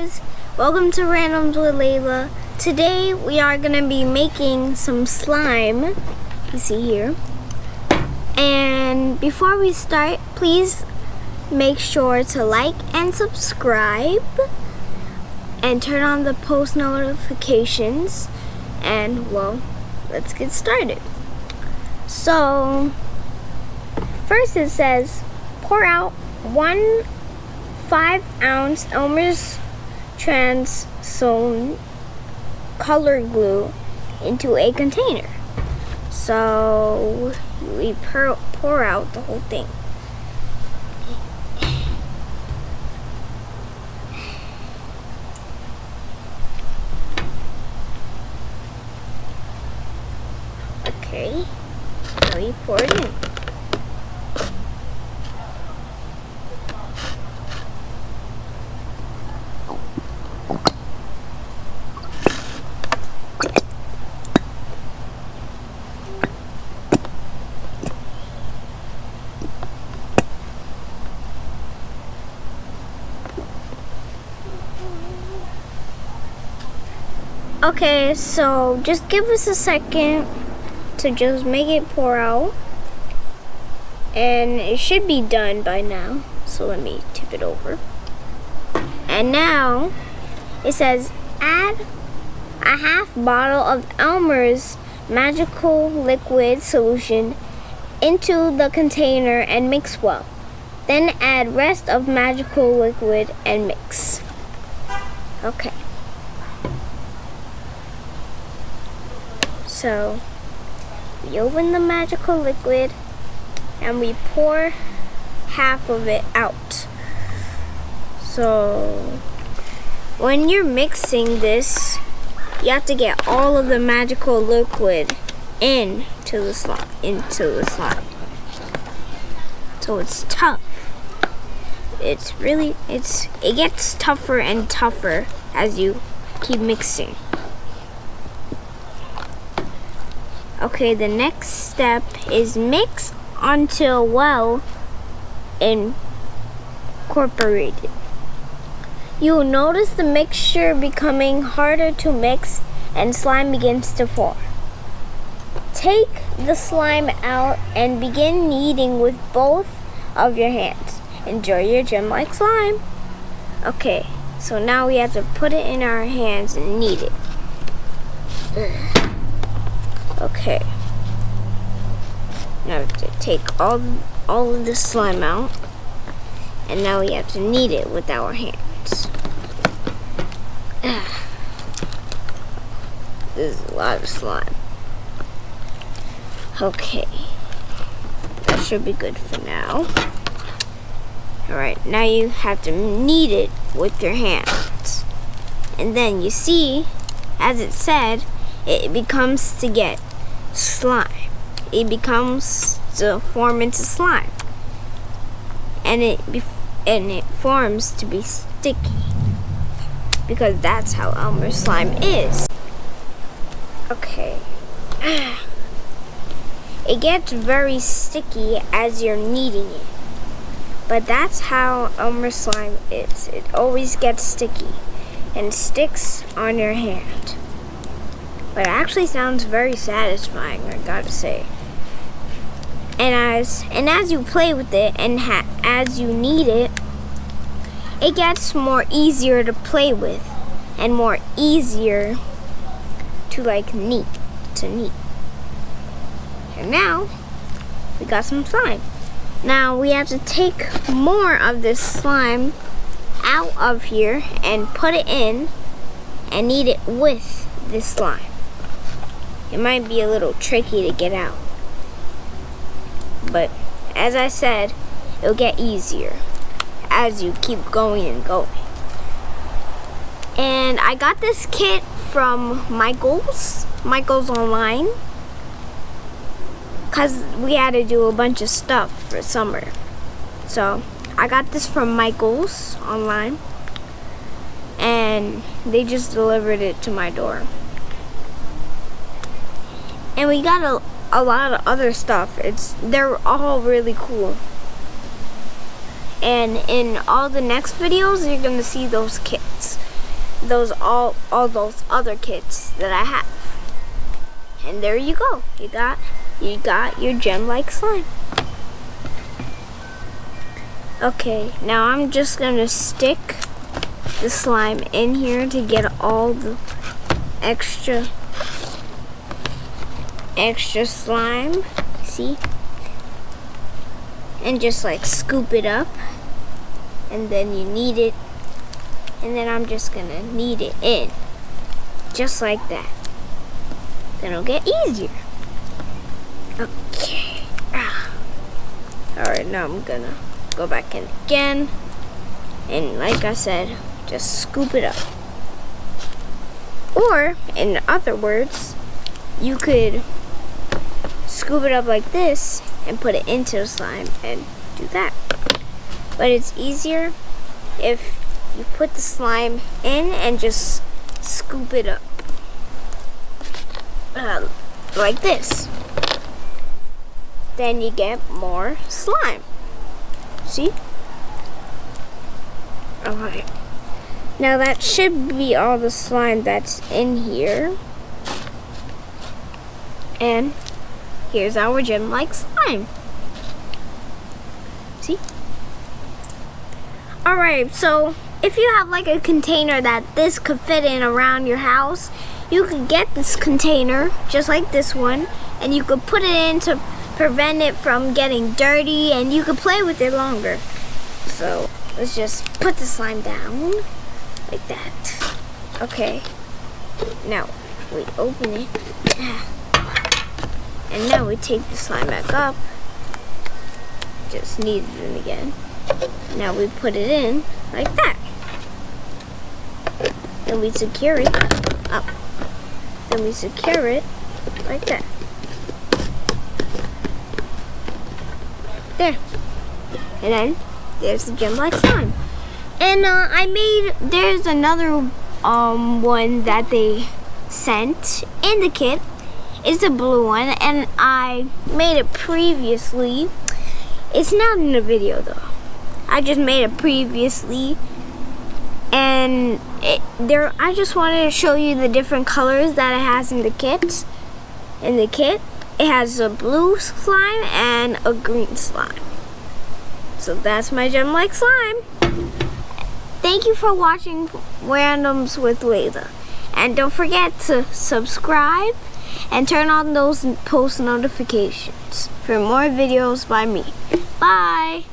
guys, welcome to Randoms with Layla. Today we are going to be making some slime, you see here. And before we start, please make sure to like and subscribe and turn on the post notifications. And well, let's get started. So first it says pour out 1 5-ounce Elmers trans-sewn color glue into a container. So we pour out the whole thing. Okay, now we pour it in. Okay, so just give us a second to just make it pour out. And it should be done by now. So let me tip it over. And now it says add a half bottle of Elmer's magical liquid solution into the container and mix well. Then add rest of magical liquid and mix. Okay. So we open the magical liquid and we pour half of it out. So when you're mixing this, you have to get all of the magical liquid into the slime. So it's tough. It gets tougher and tougher as you keep mixing. Okay, the next step is mix until well incorporated. You'll notice the mixture becoming harder to mix and slime begins to form. Take the slime out and begin kneading with both of your hands. Enjoy your gem-like slime. Okay, so now we have to put it in our hands and knead it. Okay. Now we have to take all of the slime out, and now we have to knead it with our hands. This is a lot of slime. Okay. That should be good for now. Alright, now you have to knead it with your hands. And then you see, as it said, it becomes to get slime. It becomes to form into slime. And it forms to be sticky. Because that's how Elmer's slime is. Okay. It gets very sticky as you're kneading it. But that's how Elmer's slime is. It always gets sticky and sticks on your hand. But it actually sounds very satisfying, I gotta say. And as you play with it and as you knead it, it gets more easier to play with and more easier to knead. And now we got some slime. Now we have to take more of this slime out of here and put it in and knead it with this slime. It might be a little tricky to get out. But as I said, it'll get easier as you keep going and going. And I got this kit from Michael's online, because we had to do a bunch of stuff for summer. So I got this from Michael's online, and they just delivered it to my door. And we got a lot of other stuff. They're all really cool. And in all the next videos, you're gonna see those kits. all those other kits that I have. And there you go. You got your gem-like slime. Okay, now I'm just gonna stick the slime in here to get all the extra slime. See? And just like scoop it up. And then you knead it. And then I'm just gonna knead it in. Just like that. Then it'll get easier. Okay. Alright, now I'm gonna go back in again. And like I said, just scoop it up. Or, in other words, you could scoop it up like this and put it into the slime and do that. But it's easier if you put the slime in and just scoop it up. Like this. Then you get more slime. See? Alright. Now that should be all the slime that's in here. And here's our gem-like slime. See? Alright, so if you have like a container that this could fit in around your house, you could get this container, just like this one, and you could put it in to prevent it from getting dirty, and you could play with it longer. So let's just put the slime down, like that. Okay, now we open it, and now we take the slime back up, just knead it in again. Now we put it in like that. Then we secure it up. Then we secure it like that. There. And then there's the gem-like slime. And there's another one that they sent in the kit. It's a blue one, and I made it previously. It's not in the video though. I just made it previously, and I just wanted to show you the different colors that it has in the kit. In the kit, it has a blue slime and a green slime. So that's my gem-like slime. Thank you for watching Randoms with Layla. And don't forget to subscribe and turn on those post notifications for more videos by me. Bye!